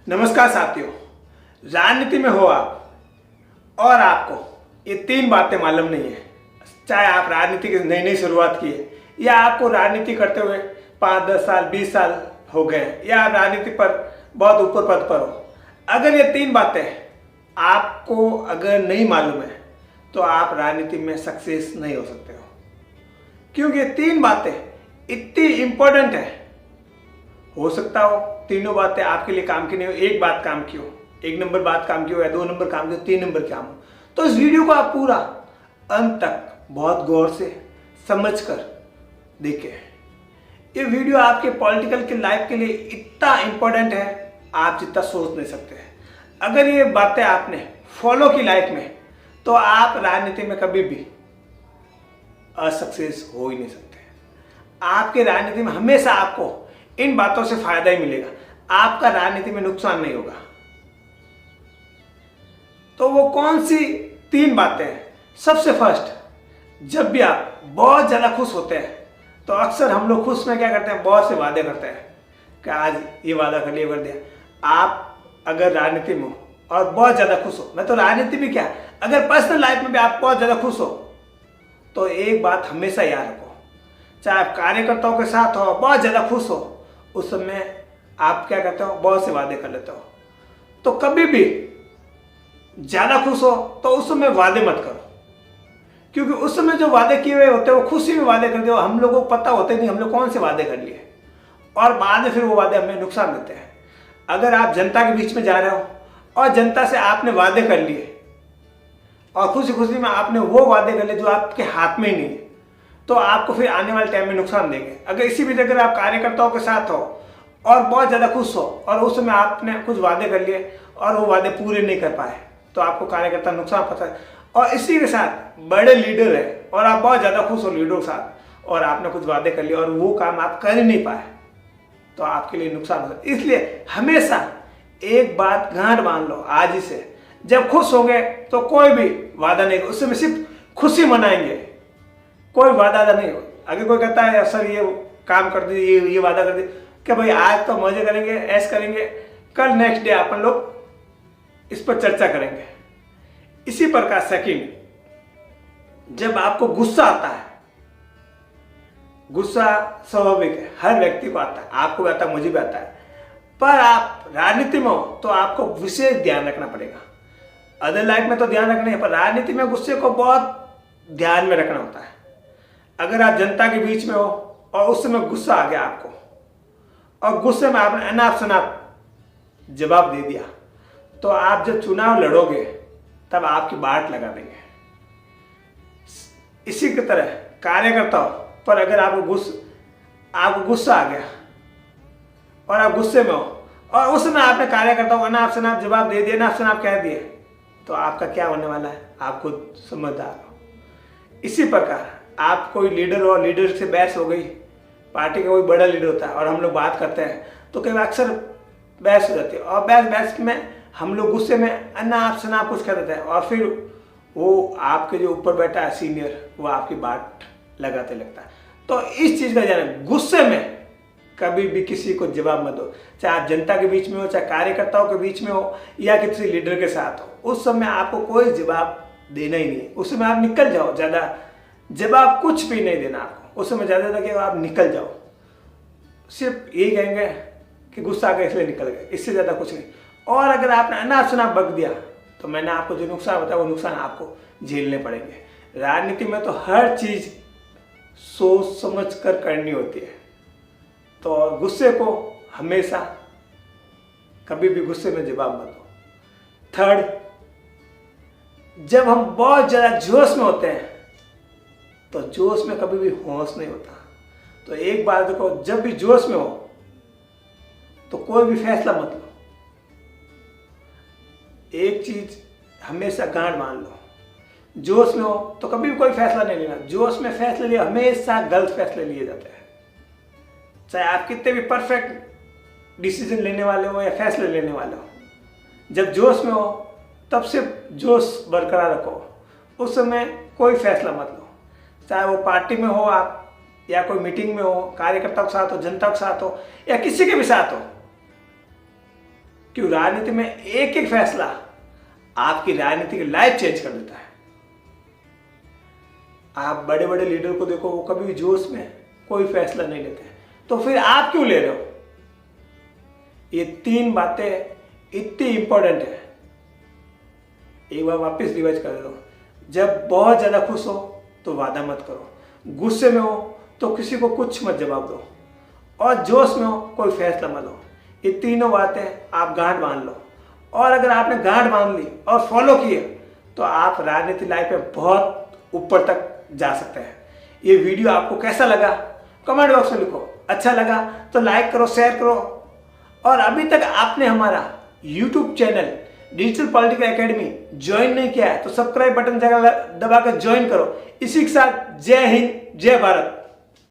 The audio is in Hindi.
नमस्कार साथियों, राजनीति में हो आप और आपको ये तीन बातें मालूम नहीं है। चाहे आप राजनीति की नई नई शुरुआत की है या आपको राजनीति करते हुए 5-10 साल 20 साल हो गए या आप राजनीति पर बहुत ऊपर पद पर हो, अगर ये तीन बातें आपको अगर नहीं मालूम है तो आप राजनीति में सक्सेस नहीं हो सकते हो, क्योंकि ये तीन बातें इतनी इंपॉर्टेंट है। हो सकता हो तीनों बातें आपके लिए काम की नहीं हो, एक बात काम की हो, 1 नंबर बात काम की हो या 2 नंबर काम की हो, 3 नंबर काम हो, तो इस वीडियो को आप पूरा अंत तक बहुत गौर से समझ कर देखें। ये वीडियो आपके पॉलिटिकल की लाइफ के लिए इतना इंपॉर्टेंट है आप जितना सोच नहीं सकते हैं। अगर ये बातें आपने फॉलो की लाइफ में तो आप राजनीति में कभी भी असक्सेस हो ही नहीं सकते। आपके राजनीति में हमेशा आपको इन बातों से फायदा ही मिलेगा, आपका राजनीति में नुकसान नहीं होगा। तो वो कौन सी तीन बातें हैं? सबसे फर्स्ट, जब भी आप बहुत ज्यादा खुश होते हैं तो अक्सर हम लोग खुश में क्या करते हैं, बहुत से वादे करते हैं कि आज ये वादा कर लिया, कर दिया। आप अगर राजनीति में हो और बहुत ज्यादा खुश हो, मैं तो राजनीति भी क्या, अगर पर्सनल लाइफ में भी आप बहुत ज्यादा खुश हो तो एक बात हमेशा याद रखो, चाहे आप कार्यकर्ताओं के साथ हो बहुत ज्यादा खुश हो, उस समय आप क्या करते हो, बहुत से वादे कर लेते हो। तो कभी भी ज्यादा खुश हो तो उस समय वादे मत करो, क्योंकि उस समय जो वादे किए हुए होते हैं वो खुशी में वादे करते हो, हम लोगों को पता होते नहीं हम लोग कौन से वादे कर लिए और बाद में फिर वो वादे हमें नुकसान देते हैं। अगर आप जनता के बीच में जा रहे हो और जनता से आपने वादे कर लिए और खुशी खुशी में आपने वो वादे कर लिए जो आपके हाथ में ही नहीं है, तो आपको फिर आने वाले टाइम में नुकसान देंगे। अगर इसी बीच अगर आप कार्यकर्ताओं के साथ हो और बहुत ज़्यादा खुश हो और उस समय आपने कुछ वादे कर लिए और वो वादे पूरे नहीं कर पाए तो आपको कार्यकर्ता नुकसान पता है। और इसी के साथ बड़े लीडर है और आप बहुत ज़्यादा खुश हो लीडरों के साथ और आपने कुछ वादे कर लिए और वो काम आप कर ही नहीं पाए तो आपके लिए नुकसान होता है। इसलिए हमेशा एक बात गांठ बांध लो आज ही से, जब खुश होंगे तो कोई भी वादा नहीं, उस समय सिर्फ खुशी मनाएंगे, कोई वादा नहीं हो। अगर कोई कहता है सर ये काम कर दीजिए, ये वादा कर दीजिए, कि भाई आज तो मजे करेंगे, ऐश करेंगे, कल नेक्स्ट डे अपन लोग इस पर चर्चा करेंगे। इसी प्रकार सेकंड, जब आपको गुस्सा आता है, गुस्सा स्वाभाविक है, हर व्यक्ति को आता है, आपको भी आता है, मुझे भी आता है, पर आप राजनीति में हो तो आपको विशेष ध्यान रखना पड़ेगा। अदर लाइफ में तो ध्यान रखना है, पर राजनीति में गुस्से को बहुत ध्यान में रखना होता है। अगर आप जनता के बीच में हो और उस समय गुस्सा आ गया आपको और गुस्से में आपने अनाप शनाप जवाब दे दिया तो आप जब चुनाव लड़ोगे तब आपकी बाट लगा देंगे। इसी की तरह कार्यकर्ताओं पर अगर आपको गुस्सा आ गया और आप गुस्से में हो और उस समय आपने कार्यकर्ताओं को अनाप शनाप जवाब दे दिया, अनाप शनाप कह दिए, तो आपका क्या होने वाला है आप खुद समझदार हो। इसी प्रकार आप कोई लीडर हो, लीडर से बहस हो गई, पार्टी का कोई बड़ा लीडर होता है और हम लोग बात करते हैं तो कई बार अक्सर बहस हो जाती है और बहस में हम लोग गुस्से में अनाप शनाप कुछ कर देते हैं और फिर वो आपके जो ऊपर बैठा है सीनियर, वो आपकी बात लगाते लगता है। तो इस चीज़ का ध्यान रखें, गुस्से में कभी भी किसी को जवाब मत दो, चाहे आप जनता के बीच में हो, चाहे कार्यकर्ताओं के बीच में हो या किसी लीडर के साथ हो। उस समय आपको कोई जवाब देना ही नहीं है, उस समय आप निकल जाओ, ज़्यादा जवाब कुछ भी नहीं देना आपको, उस समय ज़्यादा कि आप निकल जाओ, सिर्फ यही कहेंगे कि गुस्सा आ गया इसलिए निकल गए, इससे ज़्यादा कुछ नहीं। और अगर आपने अनाप शनाप बक दिया तो मैंने आपको जो नुकसान बताया वो नुकसान आपको झेलने पड़ेंगे। राजनीति में तो हर चीज़ सोच समझ कर करनी होती है, तो गुस्से को हमेशा कभी भी गुस्से में जवाब मत दो। थर्ड, जब हम बहुत ज़्यादा जोश में होते हैं तो जोश में कभी भी होश नहीं होता। तो एक बात देखो, जब भी जोश में हो तो कोई भी फैसला मत लो। एक चीज हमेशा गांठ बांध लो, जोश में हो तो कभी भी कोई फैसला नहीं लेना। जोश में फैसले लिए हमेशा गलत फैसले लिए जाते हैं, चाहे आप कितने भी परफेक्ट डिसीजन लेने वाले हो या फैसले लेने वाले हो। जब जोश में हो तब सिर्फ जोश बरकरार रखो, उस समय कोई फैसला मत लो, चाहे वो पार्टी में हो आप या कोई मीटिंग में हो, कार्यकर्ताओं के साथ हो, जनता के साथ हो या किसी के भी साथ हो। कि राजनीति में एक एक फैसला आपकी राजनीति की लाइफ चेंज कर देता है। आप बड़े बड़े लीडर को देखो, वो कभी भी जोश में कोई फैसला नहीं लेते, तो फिर आप क्यों ले रहे हो? ये 3 बातें इतनी इंपॉर्टेंट है। एक बार वापस रिवाइज कर दो। जब बहुत ज्यादा खुश हो तो वादा मत करो, गुस्से में हो तो किसी को कुछ मत जवाब दो, और जोश में हो कोई फैसला मत लो। ये तीनों बातें आप गांठ बांध लो, और अगर आपने गांठ बांध ली और फॉलो किए तो आप राजनीति लाइफ में बहुत ऊपर तक जा सकते हैं। ये वीडियो आपको कैसा लगा कमेंट बॉक्स में लिखो। अच्छा लगा तो लाइक करो, शेयर करो, और अभी तक आपने हमारा YouTube channel digital political academy join नहीं किया है तो सब्सक्राइब बटन दबाकर ज्वाइन करो। इसी के साथ जय हिंद, जय भारत।